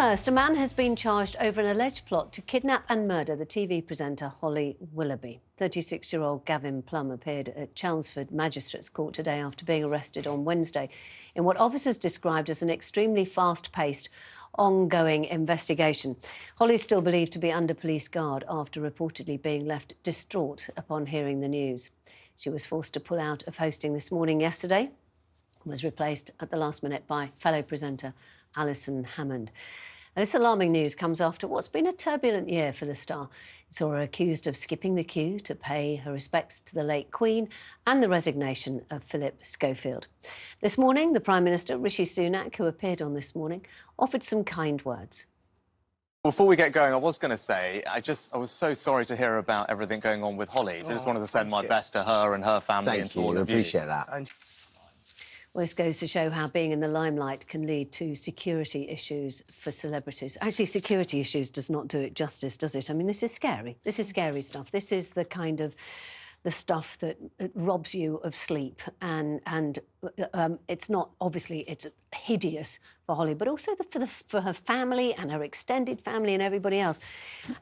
first, a man has been charged over an alleged plot to kidnap and murder the TV presenter Holly Willoughby. 36-year-old Gavin Plumb appeared at Chelmsford Magistrates Court today after being arrested on Wednesday in what officers described as an extremely fast-paced, ongoing investigation. Holly is still believed to be under police guard after reportedly being left distraught upon hearing the news. She was forced to pull out of hosting This Morning yesterday, was replaced at the last minute by fellow presenter Alison Hammond. This alarming news comes after what's been a turbulent year for the star. It saw her accused of skipping the queue to pay her respects to the late Queen and the resignation of Philip Schofield. This morning, the Prime Minister, Rishi Sunak, who appeared on This Morning, offered some kind words. Before we get going, I was going to say, I was so sorry to hear about everything going on with Holly. So I just wanted to send my best to her and her family and to all of you. Appreciate that. Well, this goes to show how being in the limelight can lead to security issues for celebrities. Actually, security issues does not do it justice, does it? I mean, this is scary. This is scary stuff. This is the kind of the stuff that robs you of sleep. And it's not, obviously, it's hideous for Holly, but also for her family and her extended family and everybody else.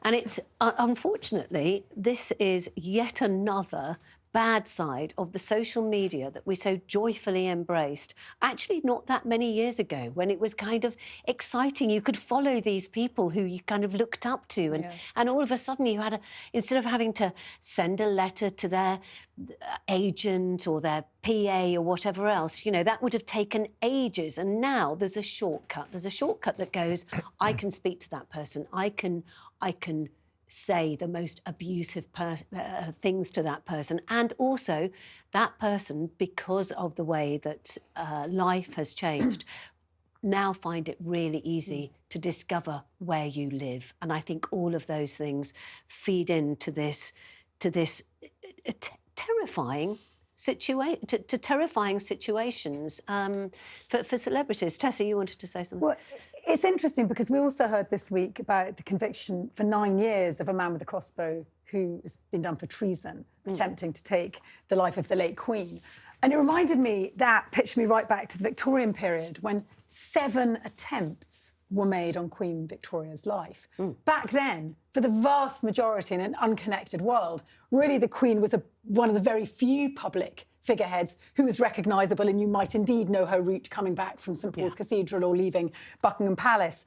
And it's, unfortunately, this is yet another bad side of the social media that we so joyfully embraced, actually not that many years ago, when it was kind of exciting. You could follow these people who you kind of looked up to, and all of a sudden you had instead of having to send a letter to their agent or their PA or whatever else, you know, that would have taken ages. And now there's a shortcut. There's a shortcut that goes, I can speak to that person. I can say the most abusive things to that person. And also, that person, because of the way that life has changed, now find it really easy to discover where you live. And I think all of those things feed into this terrifying terrifying situations for celebrities. Tessa, you wanted to say something? Well, it's interesting because we also heard this week about the conviction for 9 years of a man with a crossbow who has been done for treason, attempting to take the life of the late Queen. And it reminded me, that pitched me right back to the Victorian period when 7 attempts were made on Queen Victoria's life. Back then, for the vast majority in an unconnected world, really the Queen was one of the very few public figureheads who was recognisable, and you might indeed know her route coming back from St Paul's Cathedral or leaving Buckingham Palace.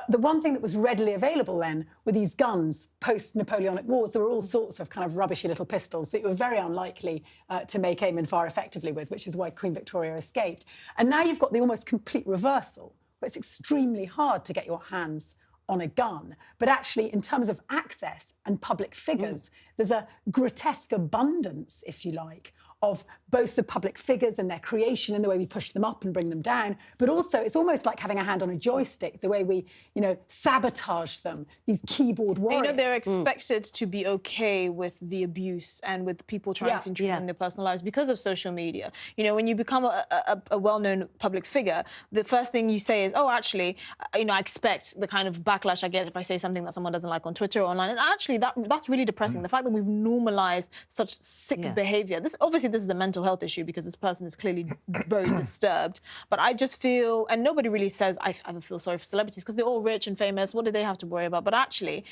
The one thing that was readily available then were these guns. Post-Napoleonic Wars, there were all sorts of kind of rubbishy little pistols that you were very unlikely to make aim and fire effectively with, which is why Queen Victoria escaped. And now you've got the almost complete reversal, where it's extremely hard to get your hands on a gun. But actually, in terms of access and public figures, there's a grotesque abundance, if you like, of both the public figures and their creation and the way we push them up and bring them down, but also it's almost like having a hand on a joystick, the way we, you know, sabotage them, these keyboard warriors. You know, they're expected to be okay with the abuse and with people trying to intrude in their personal lives because of social media. You know, when you become a well-known public figure, the first thing you say is, oh, actually, you know, I expect the kind of backlash I get if I say something that someone doesn't like on Twitter or online. And actually, that's really depressing. The fact that we've normalised such sick behaviour. This is a mental health issue because this person is clearly very disturbed. But I just feel, and nobody really says, I feel sorry for celebrities because they're all rich and famous. What do they have to worry about? But actually,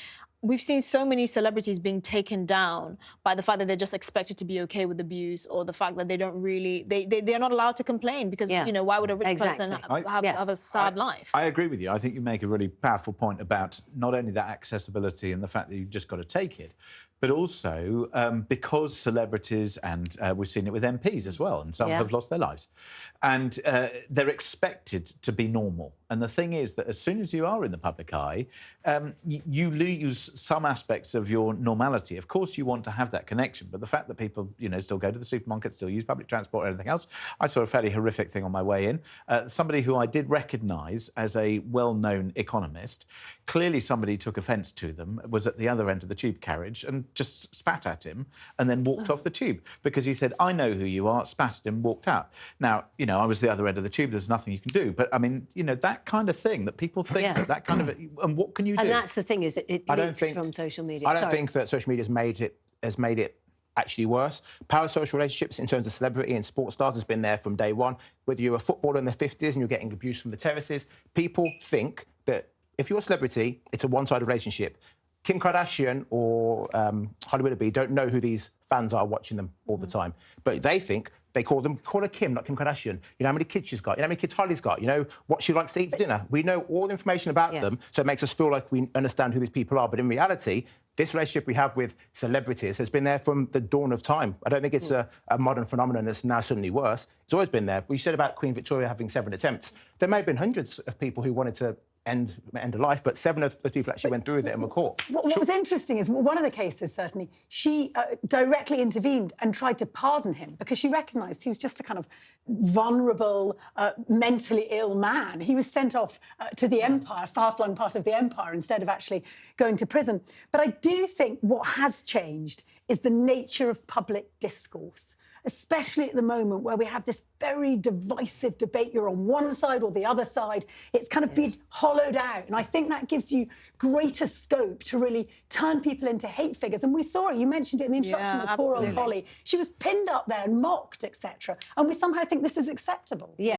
we've seen so many celebrities being taken down by the fact that they're just expected to be okay with abuse, or the fact that they don't really, they're not allowed to complain because, you know, why would a rich person have a sad life? I agree with you. I think you make a really powerful point about not only that accessibility and the fact that you've just got to take it, but also because celebrities, and we've seen it with MPs as well, and some have lost their lives, and they're expected to be normal. And the thing is that as soon as you are in the public eye, you lose some aspects of your normality. Of course, you want to have that connection, but the fact that people, you know, still go to the supermarket, still use public transport or anything else. I saw a fairly horrific thing on my way in. Somebody who I did recognise as a well-known economist, clearly somebody took offence to them, was at the other end of the tube carriage and just spat at him and then walked off the tube because he said, I know who you are, spat at him, walked out. Now, you know, I was the other end of the tube, there's nothing you can do. But, I mean, you know, that kind of thing that people think that kind of... And what can you do? And that's the thing, is it leaks from social media. I don't think that social media has made it actually worse. Parasocial relationships in terms of celebrity and sports stars has been there from day one. Whether you're a footballer in the 50s and you're getting abuse from the terraces, people think that if you're a celebrity, it's a one-sided relationship. Kim Kardashian or Holly Willoughby don't know who these fans are watching them all the time, but they think they call her Kim, not Kim Kardashian. You know how many kids she's got, you know how many kids Holly's got, you know what she likes to eat for dinner. We know all the information about them, so it makes us feel like we understand who these people are. But in reality, this relationship we have with celebrities has been there from the dawn of time. I don't think it's a modern phenomenon that's now suddenly worse. It's always been there. We said about Queen Victoria having 7 attempts. There may have been hundreds of people who wanted to end a life, but 7 of the people actually went through with it and were caught. What was interesting is one of the cases, certainly, she directly intervened and tried to pardon him because she recognised he was just a kind of vulnerable, mentally ill man. He was sent off to the empire, far-flung part of the empire, instead of actually going to prison. But I do think what has changed is the nature of public discourse, especially at the moment where we have this very divisive debate. You're on one side or the other side. It's kind of been hollowed out. And I think that gives you greater scope to really turn people into hate figures. And we saw it. You mentioned it in the introduction of poor old Holly. She was pinned up there and mocked, etc. And we somehow think this is acceptable. Yeah,